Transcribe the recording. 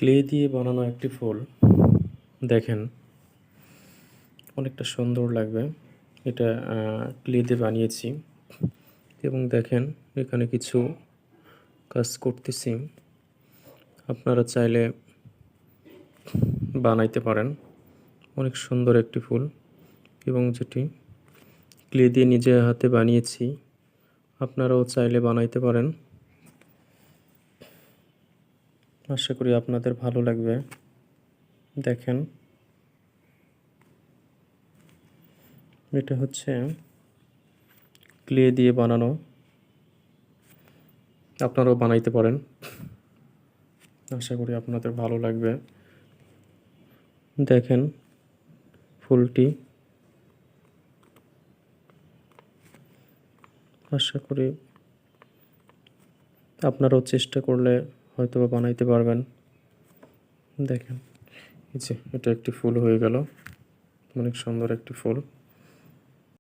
Clay দিয়ে বানানো একটি ফুল দেখেন, অনেকটা সুন্দর লাগবে। এটা ক্লে দিয়ে বানিয়েছি এবং দেখেন এখানে কিছু কাজ করতেছি। আপনারা চাইলে বানাইতে পারেন। অনেক সুন্দর একটি ফুল এবং যেটি ক্লে দিয়ে নিজের হাতে বানিয়েছি, আপনারাও চাইলে বানাইতে পারেন। আশা করি আপনাদের ভালো লাগবে। দেখেন, এটা হচ্ছে ক্লে দিয়ে বানানো, আপনারাও বানাইতে পারেন। আশা করি আপনাদের ভালো লাগবে। দেখেন ফুলটি, আশা করি আপনারাও চেষ্টা করলে হয়তো বা বানাইতে পারবেন। দেখেন, এই যে এটা একটি ফুল হয়ে গেল, অনেক সুন্দর একটি ফুল।